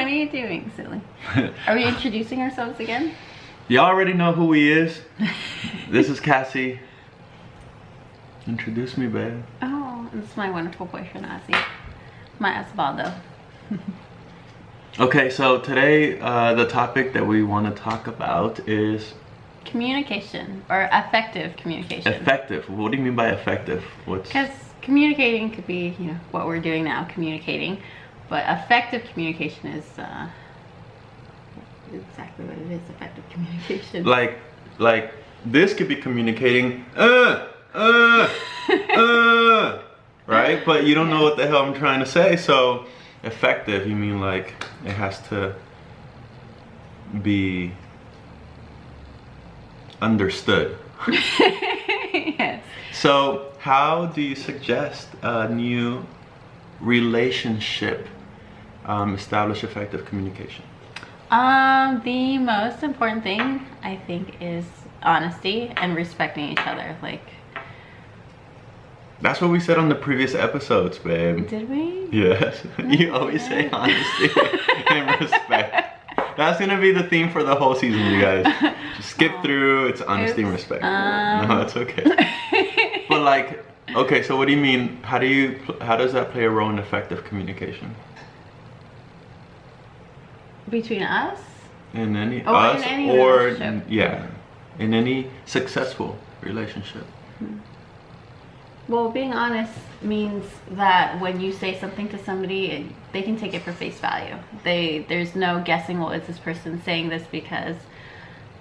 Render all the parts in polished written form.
What are you doing, silly? Are we introducing ourselves again? You already know who he is. This is Cassie. Introduce me, babe. Oh, this is my wonderful boyfriend, Ozzy. My Osvaldo. Okay, so today the topic that we want to talk about is communication, or effective communication. effective. What do you mean by effective? Because communicating could be, you know, what we're doing now, communicating, but effective communication is exactly what it is. Effective communication. Like this could be communicating, right? But you don't know what the hell I'm trying to say. So effective, you mean like it has to be understood. Yes. So how do you suggest a new relationship establish effective communication? The most important thing, I think, is honesty and respecting each other. Like, that's what we said on the previous episodes, babe. did we? Yes. You always say honesty and respect. That's gonna be the theme for the whole season, you guys. Just skip through. It's honesty and respect. No, it's okay. But like, okay, so what do you mean? How does that play a role in effective communication? Between us? In any Oh, in any relationship. yeah, in any successful relationship. Well, being honest means that when you say something to somebody, they can take it for face value. There's no guessing, well, is this person saying this because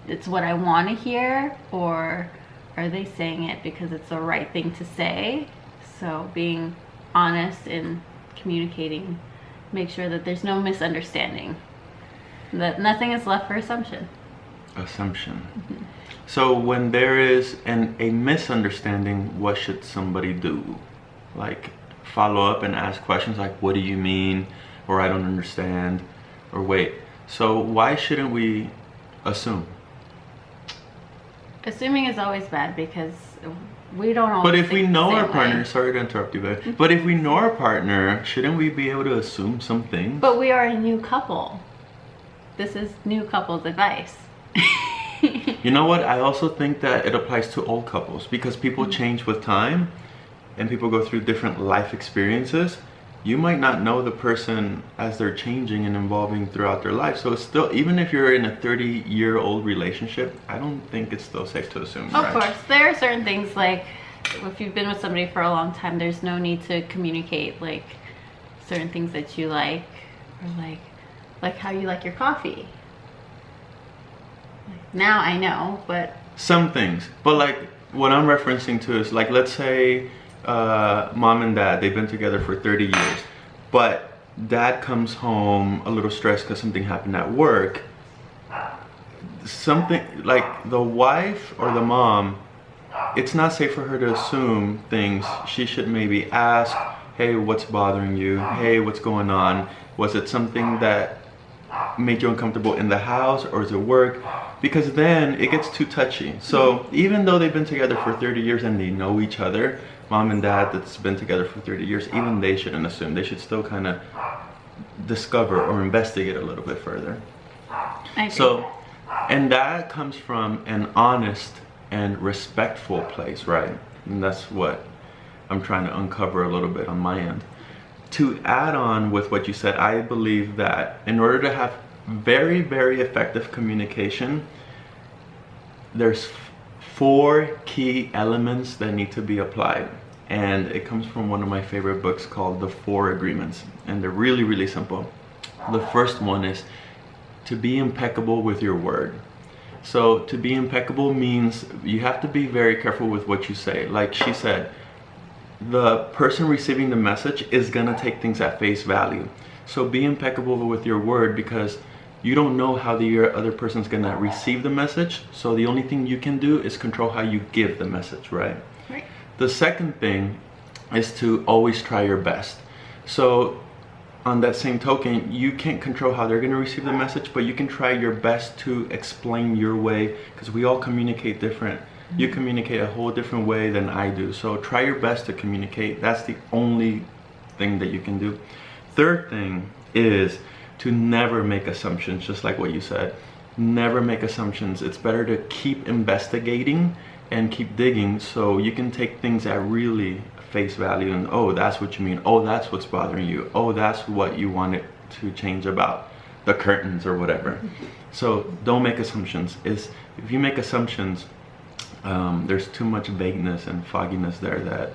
it's what I want to hear, or are they saying it because it's the right thing to say? So being honest in communicating, make sure that there's no misunderstanding, that nothing is left for assumption. Assumption. So when there is a misunderstanding, what should somebody do? Like follow up and ask questions like, what do you mean? Or I don't understand. Or wait. So why shouldn't we assume? Assuming is always bad because we don't always But if we think the know our same partner, way. sorry to interrupt you, babe. But if we know our partner, shouldn't we be able to assume some things? But we are a new couple. This is new couples advice. You know what? I also think that it applies to old couples because people change with time and people go through different life experiences. You might not know the person as they're changing and evolving throughout their life. So it's still, even if you're in a 30-year-old relationship, I don't think it's still safe to assume. Of course, there are certain things like if you've been with somebody for a long time, there's no need to communicate like certain things that you like, or like how you like your coffee. Now I know, but Some things, but like what I'm referencing to is like, let's say mom and dad, they've been together for 30 years, but dad comes home a little stressed because something happened at work. Something like the wife or the mom, it's not safe for her to assume things. She should maybe ask, hey, what's bothering you? Hey, what's going on? Was it something that made you uncomfortable in the house, or is it work? Because then it gets too touchy. So even though they've been together for 30 years and they know each other, mom and dad that's been together for 30 years, even they shouldn't assume. They should still kind of discover or investigate a little bit further. I agree. So, and that comes from an honest and respectful place, right? And that's what I'm trying to uncover a little bit on my end. To add on with what you said, I believe that in order to have very, very effective communication, there's 4 key elements that need to be applied. And it comes from one of my favorite books called The 4 Agreements. And they're really, really simple. The first one is to be impeccable with your word. So to be impeccable means you have to be very careful with what you say. Like she said, the person receiving the message is gonna take things at face value. So be impeccable with your word because you don't know how the other person's gonna receive the message. So the only thing you can do is control how you give the message, right? Right. The second thing is to always try your best. So on that same token, you can't control how they're gonna receive the message, but you can try your best to explain your way, because we all communicate different. You communicate a whole different way than I do. So try your best to communicate. That's the only thing that you can do. Third thing is to never make assumptions, just like what you said. Never make assumptions. It's better to keep investigating and keep digging, so you can take things at really face value and, oh, that's what you mean, oh, that's what's bothering you, oh, that's what you wanted to change about the curtains or whatever. So don't make assumptions. If you make assumptions, there's too much vagueness and fogginess there that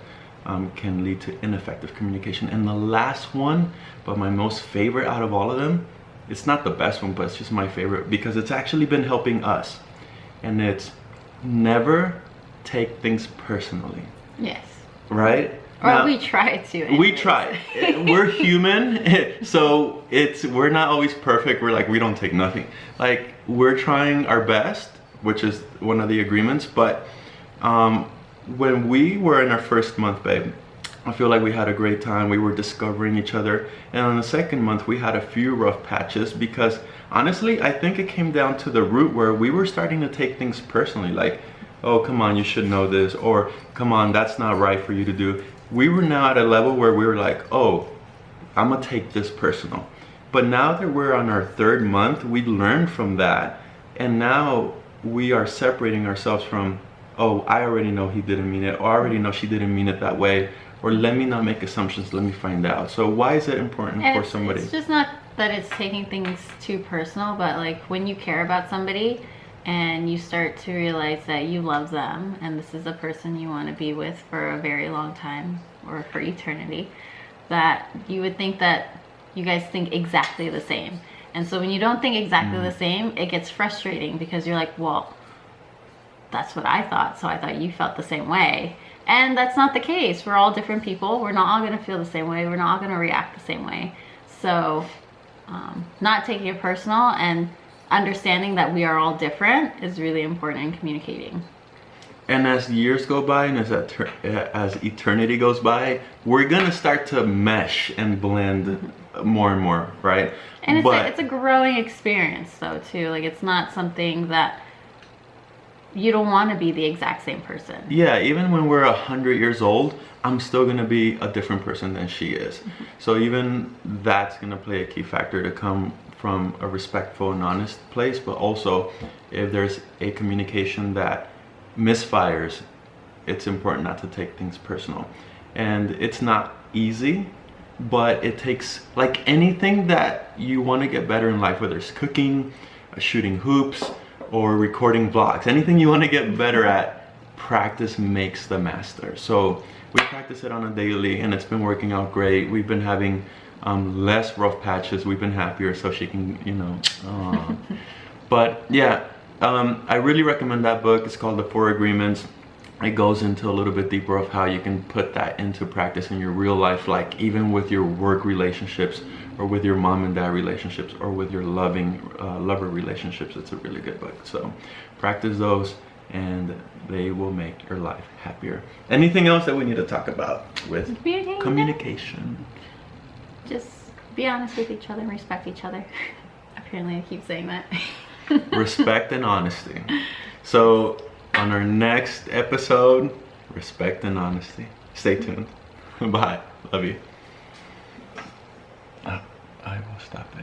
can lead to ineffective communication. And the last one, but my most favorite out of all of them, it's not the best one, but it's just my favorite because it's actually been helping us, and it's never take things personally. Yes. Right? Or now, we try to. Anyways. We try. We're human, so we're not always perfect. We're like, we don't take nothing. Like, we're trying our best, which is one of the agreements. But when we were in our first month, babe, I feel like we had a great time. We were discovering each other. And on the second month, we had a few rough patches because honestly, I think it came down to the root where we were starting to take things personally. Like, oh, come on, you should know this. Or, come on, that's not right for you to do. We were now at a level where we were like, oh, I'm gonna take this personal. But now that we're on our third month, we learned from that. And now we are separating ourselves from, oh, I already know he didn't mean it. Or I already know she didn't mean it that way. Or let me not make assumptions, let me find out. So why is it important for somebody? It's just not that it's taking things too personal, but like when you care about somebody and you start to realize that you love them and this is the person you want to be with for a very long time or for eternity, that you would think that you guys think exactly the same. And so when you don't think exactly the same, it gets frustrating because you're like, well, that's what I thought, so I thought you felt the same way. And that's not the case. We're all different people. We're not all going to feel the same way. We're not all going to react the same way. So not taking it personal and understanding that we are all different is really important in communicating. And as years go by and as eternity goes by, we're going to start to mesh and blend more and more, right? And it's a growing experience though too. Like, it's not something that you don't want to be the exact same person. Yeah, even when we're 100 years old, I'm still going to be a different person than she is. So even that's going to play a key factor to come from a respectful and honest place. But also, if there's a communication that misfires, it's important not to take things personal. And it's not easy, but it takes, like anything that you want to get better in life, whether it's cooking, shooting hoops, or recording vlogs, anything you want to get better at, practice makes the master. So we practice it on a daily and it's been working out great. We've been having less rough patches. We've been happier, so she can, you know. But yeah, I really recommend that book. It's called The 4 Agreements. It goes into a little bit deeper of how you can put that into practice in your real life, like even with your work relationships or with your mom and dad relationships or with your lover relationships. It's a really good book. So practice those and they will make your life happier. Anything else that we need to talk about with communication? Just be honest with each other and respect each other. Apparently I keep saying that. Respect and honesty. So on our next episode, respect and honesty. Stay tuned. Bye. Love you. I will stop it.